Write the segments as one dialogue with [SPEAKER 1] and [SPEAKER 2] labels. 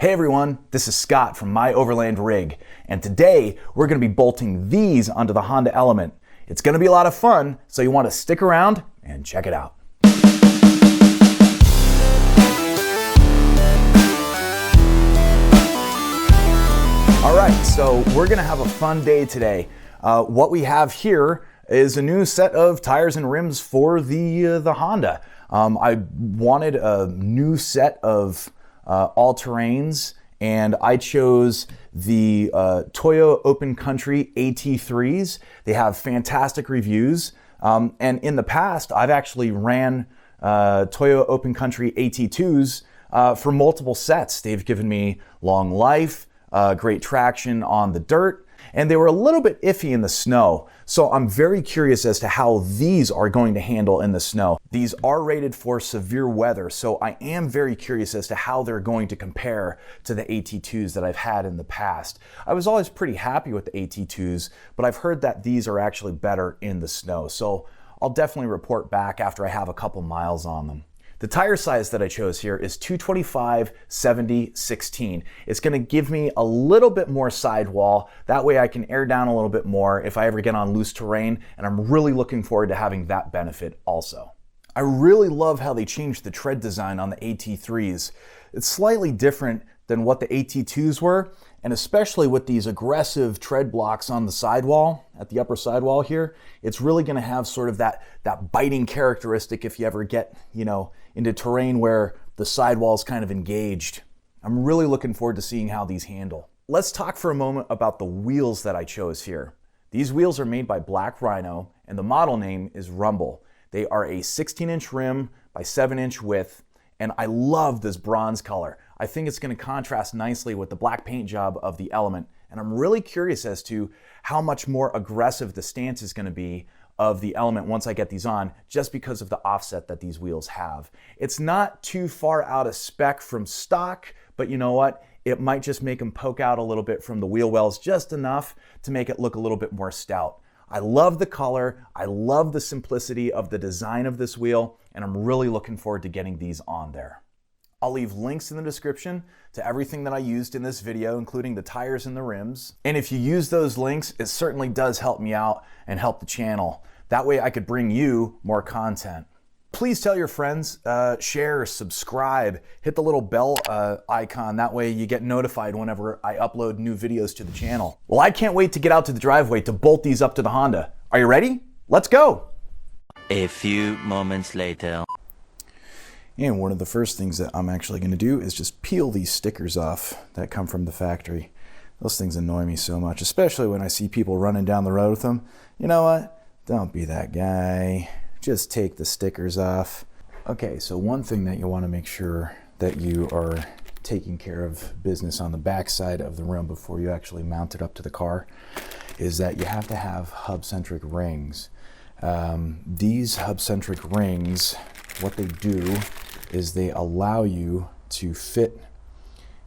[SPEAKER 1] Hey everyone, this is Scott from My Overland Rig, and today we're going to be bolting these onto the Honda Element. It's going to be a lot of fun, so you want to stick around and check it out. Alright, so we're going to have a fun day today. What we have here is a new set of tires and rims for the Honda. I wanted a new set of all-terrains, and I chose the Toyo Open Country AT3s. They have fantastic reviews, and in the past I've actually ran Toyo Open Country AT2s for multiple sets. They've given me long life, great traction on the dirt, and they were a little bit iffy in the snow. So I'm very curious as to how these are going to handle in the snow. These are rated for severe weather, so I am very curious as to how they're going to compare to the AT2s that I've had in the past. I was always pretty happy with the AT2s, but I've heard that these are actually better in the snow. So I'll definitely report back after I have a couple miles on them. The tire size that I chose here is 225/70/16. It's going to give me a little bit more sidewall. That way I can air down a little bit more if I ever get on loose terrain, and I'm really looking forward to having that benefit also. I really love how they changed the tread design on the AT3s. It's slightly different than what the AT2s were, and especially with these aggressive tread blocks on the sidewall, at the upper sidewall here, it's really going to have sort of that biting characteristic if you ever get, into terrain where the sidewall is kind of engaged. I'm really looking forward to seeing how these handle. Let's talk for a moment about the wheels that I chose here. These wheels are made by Black Rhino, and the model name is Rumble. They are a 16-inch rim by 7-inch width, and I love this bronze color. I think it's going to contrast nicely with the black paint job of the Element, and I'm really curious as to how much more aggressive the stance is going to be of the Element once I get these on, just because of the offset that these wheels have. It's not too far out of spec from stock, but you know what? It might just make them poke out a little bit from the wheel wells, just enough to make it look a little bit more stout. I love the color, I love the simplicity of the design of this wheel, and I'm really looking forward to getting these on there. I'll leave links in the description to everything that I used in this video, including the tires and the rims. And if you use those links, it certainly does help me out and help the channel. That way I could bring you more content. Please tell your friends, share, subscribe, hit the little bell icon. That way you get notified whenever I upload new videos to the channel. Well, I can't wait to get out to the driveway to bolt these up to the Honda. Are you ready? Let's go.
[SPEAKER 2] A few moments later.
[SPEAKER 1] And one of the first things that I'm actually going to do is just peel these stickers off that come from the factory. Those things annoy me so much, especially when I see people running down the road with them. You know what? Don't be that guy. Just take the stickers off. Okay, so one thing that you want to make sure that you are taking care of business on the back side of the rim before you actually mount it up to the car is that you have to have hub-centric rings. These hub-centric rings, what they do is they allow you to fit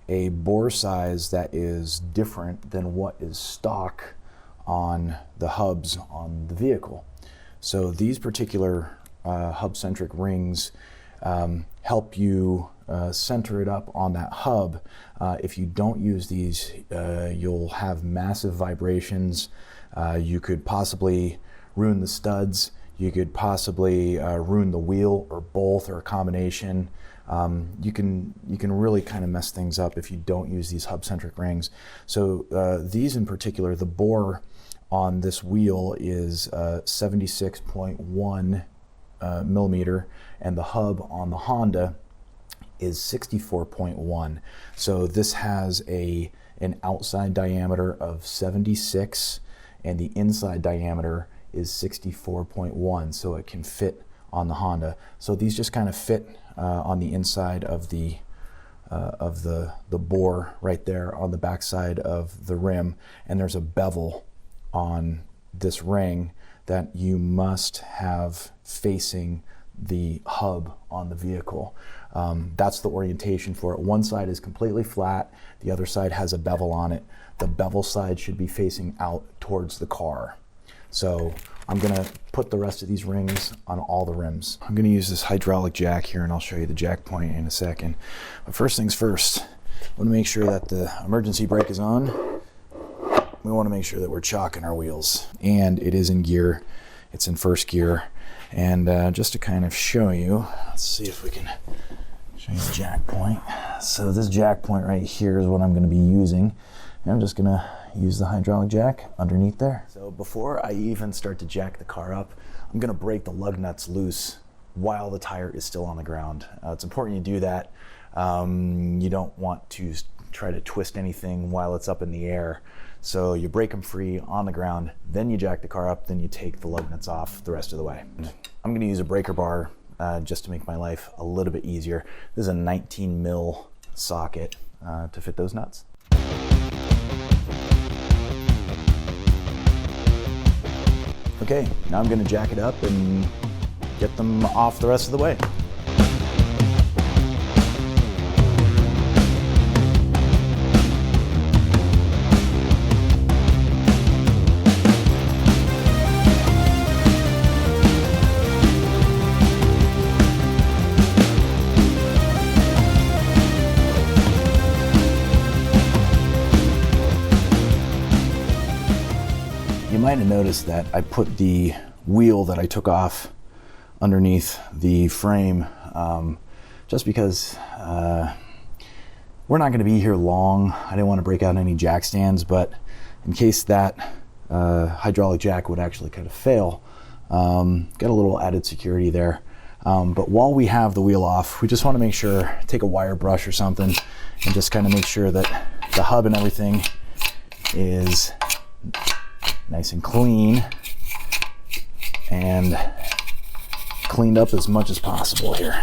[SPEAKER 1] a bore size that is different than what is stock on the hubs on the vehicle. So these particular hub-centric rings help you center it up on that hub. If you don't use these, you'll have massive vibrations. You could possibly ruin the studs. You could possibly ruin the wheel, or both, or a combination. You can really kind of mess things up if you don't use these hub-centric rings. So these in particular, the bore on this wheel is 76.1 millimeter, and the hub on the Honda is 64.1. So this has an outside diameter of 76, and the inside diameter is 64.1, so it can fit on the Honda. So these just kind of fit on the inside of the bore right there on the back side of the rim, and there's a bevel on this ring that you must have facing the hub on the vehicle. That's the orientation for it. One side is completely flat, the other side has a bevel on it. The bevel side should be facing out towards the car. So I'm gonna put the rest of these rings on all the rims. I'm gonna use this hydraulic jack here, and I'll show you the jack point in a second. But first things first, want to make sure that the emergency brake is on. We want to make sure that we're chocking our wheels. And it is in gear. It's in first gear. And just to kind of show you, let's see if we can show you the jack point. So this jack point right here is what I'm going to be using. And I'm just going to use the hydraulic jack underneath there. So before I even start to jack the car up, I'm going to break the lug nuts loose while the tire is still on the ground. It's important you do that. You don't want to try to twist anything while it's up in the air. So you break them free on the ground, then you jack the car up, then you take the lug nuts off the rest of the way. I'm going to use a breaker bar just to make my life a little bit easier. This is a 19 mil socket to fit those nuts. Okay, now I'm going to jack it up and get them off the rest of the way. You might have noticed that I put the wheel that I took off underneath the frame just because we're not going to be here long. I didn't want to break out any jack stands, but in case that hydraulic jack would actually kind of fail, got a little added security there. But while we have the wheel off, we just want to make sure, take a wire brush or something and just kind of make sure that the hub and everything is nice and clean and cleaned up as much as possible here.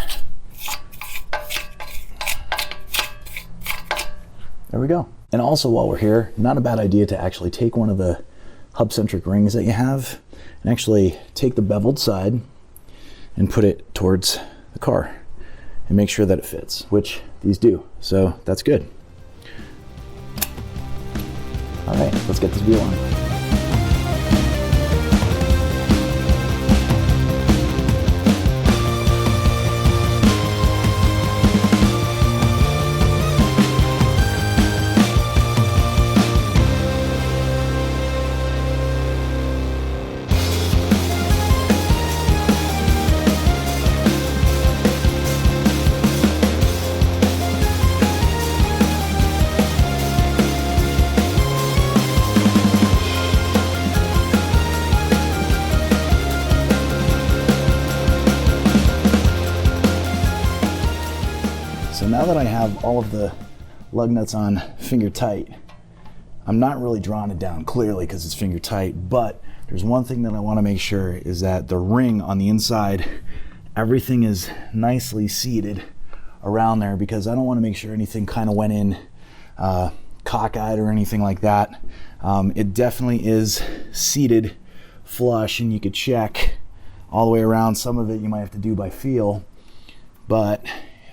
[SPEAKER 1] There we go. And also while we're here, not a bad idea to actually take one of the hub-centric rings that you have and actually take the beveled side and put it towards the car and make sure that it fits, which these do. So that's good. All right, let's get this wheel on. So now that I have all of the lug nuts on finger tight, I'm not really drawing it down clearly because it's finger tight, but there's one thing that I want to make sure is that the ring on the inside, everything is nicely seated around there because I don't want to make sure anything kind of went in cockeyed or anything like that. It definitely is seated flush and you could check all the way around. Some of it you might have to do by feel, but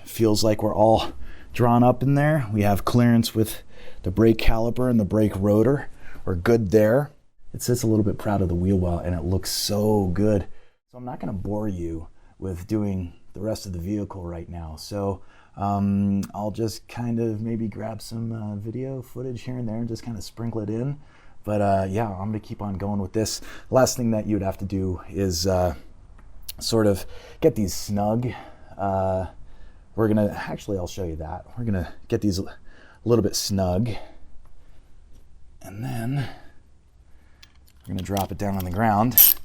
[SPEAKER 1] feels like we're all drawn up in there. We have clearance with the brake caliper and the brake rotor. We're good there. It sits a little bit proud of the wheel well and it looks so good. So I'm not going to bore you with doing the rest of the vehicle right now. So I'll just kind of maybe grab some video footage here and there and just kind of sprinkle it in. But yeah, I'm going to keep on going with this. Last thing that you'd have to do is sort of get these snug. We're gonna, actually I'll show you that. We're gonna get these a little bit snug and then we're gonna drop it down on the ground.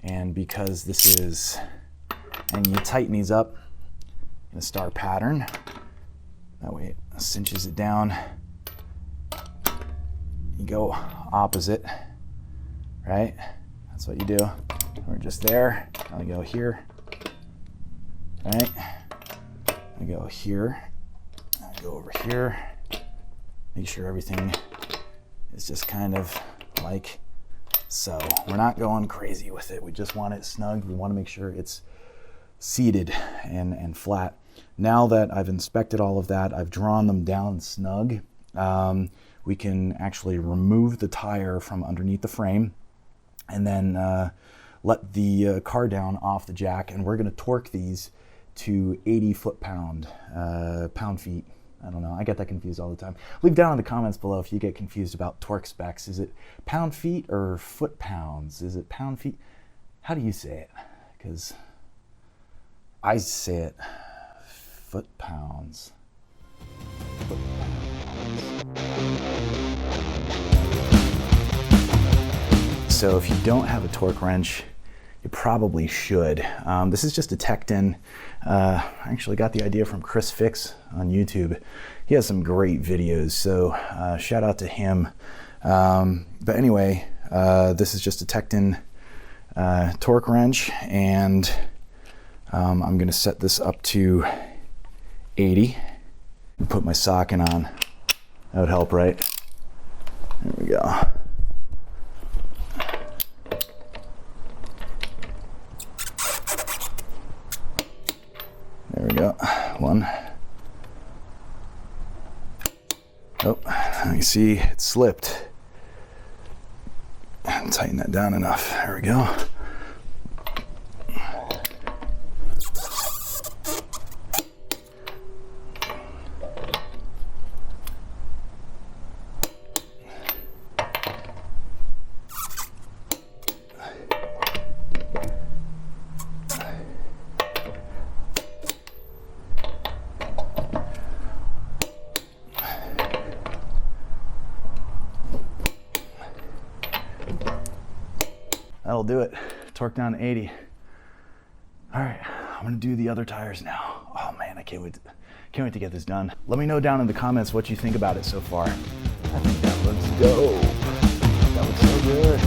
[SPEAKER 1] And because this is, and you tighten these up in a star pattern, that way it cinches it down. You go opposite, right? That's what you do. We're just there, I go here, right? I go here, I go over here, make sure everything is just kind of like so. We're not going crazy with it. We just want it snug. We want to make sure it's seated and flat. Now that I've inspected all of that, I've drawn them down snug, we can actually remove the tire from underneath the frame and then let the car down off the jack, and we're going to torque these to 80 foot-pound, pound-feet I don't know. I get that confused all the time. Leave down in the comments below if you get confused about torque specs. Is it pound-feet or foot-pounds? Is it pound-feet? How do you say it? Because I say it foot-pounds. So if you don't have a torque wrench, you probably should. This is just a Tecton. I actually got the idea from Chris Fix on YouTube. He has some great videos, so shout out to him. But anyway, this is just a Tecton torque wrench, and I'm gonna set this up to 80 and put my socket on. That would help, right? There we go. There we go. One. Oh, you see it slipped. And tighten that down enough. There we go. That'll do it. Torque down to 80. All right, I'm gonna do the other tires now. Oh man, I can't wait to get this done. Let me know down in the comments what you think about it so far. I think that looks dope. That looks so good.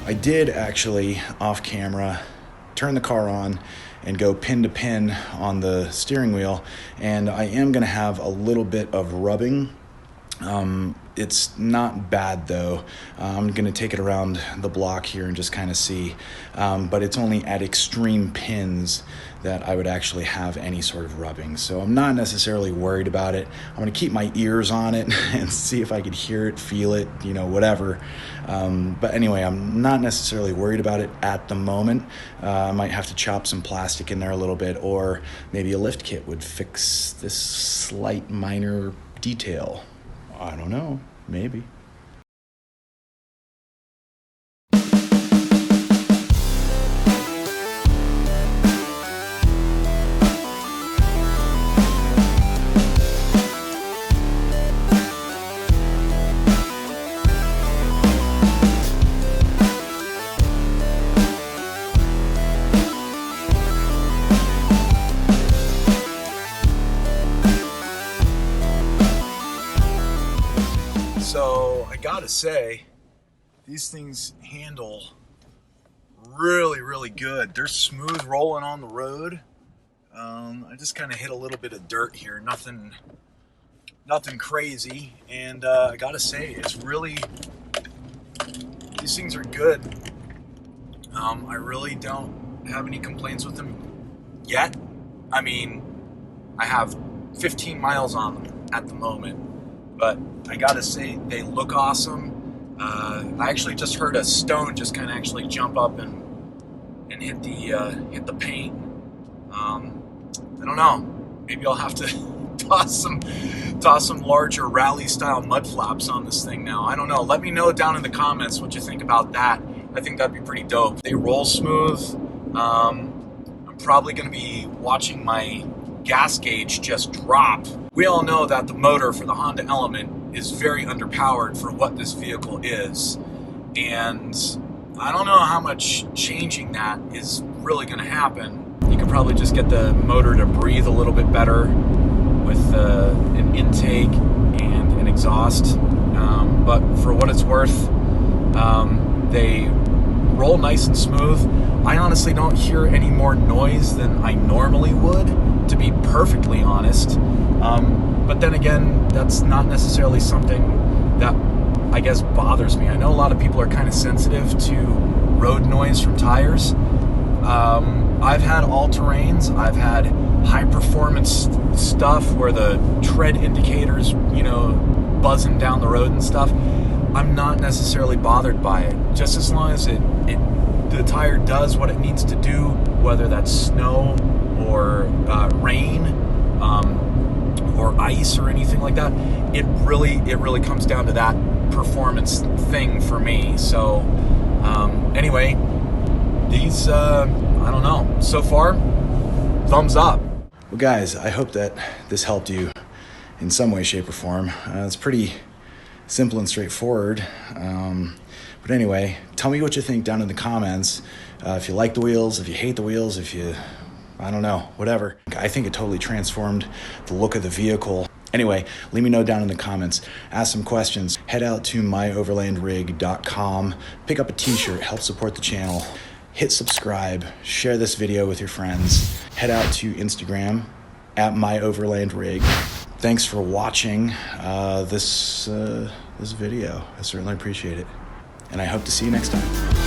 [SPEAKER 1] I did actually, off camera, turn the car on and go pin to pin on the steering wheel, and I am going to have a little bit of rubbing. It's not bad though. I'm going to take it around the block here and just kind of see, but it's only at extreme pins that I would actually have any sort of rubbing. So I'm not necessarily worried about it. I'm going to keep my ears on it and see if I could hear it, feel it, you know, whatever. But anyway, I'm not necessarily worried about it at the moment. I might have to chop some plastic in there a little bit, or maybe a lift kit would fix this slight minor detail. I don't know, maybe. So I gotta say, these things handle really good. They're smooth rolling on the road. I just kind of hit a little bit of dirt here, nothing crazy. And I gotta say, it's really, these things are good. I really don't have any complaints with them yet. I mean, I have 15 miles on them at the moment. But I gotta say, they look awesome. I actually just heard a stone just kind of actually jump up and hit the paint. I don't know. Maybe I'll have to toss some larger rally style mud flaps on this thing now. I don't know. Let me know down in the comments what you think about that. I think that'd be pretty dope. They roll smooth. I'm probably going to be watching my gas gauge just drop. We all know that the motor for the Honda Element is very underpowered for what this vehicle is, and I don't know how much changing that is really going to happen. You could probably just get the motor to breathe a little bit better with an intake and an exhaust, but for what it's worth, they roll nice and smooth. I honestly don't hear any more noise than I normally would, to be perfectly honest. But then again, that's not necessarily something that I guess bothers me. I know a lot of people are kind of sensitive to road noise from tires. I've had all-terrains. I've had high-performance stuff where the tread indicators, you know, buzzing down the road and stuff. I'm not necessarily bothered by it. Just as long as the tire does what it needs to do, whether that's snow or rain or ice or anything like that, it really comes down to that performance thing for me. So anyway, these I don't know, so far thumbs up. Well guys, I hope that this helped you in some way, shape, or form. It's pretty simple and straightforward, but anyway, tell me what you think down in the comments. If you like the wheels, if you hate the wheels, if you, I don't know, whatever. I think it totally transformed the look of the vehicle. Anyway, let me know down in the comments. Ask some questions. Head out to myoverlandrig.com. Pick up a t-shirt. Help support the channel. Hit subscribe. Share this video with your friends. Head out to Instagram at myoverlandrig. Thanks for watching this video. I certainly appreciate it. And I hope to see you next time.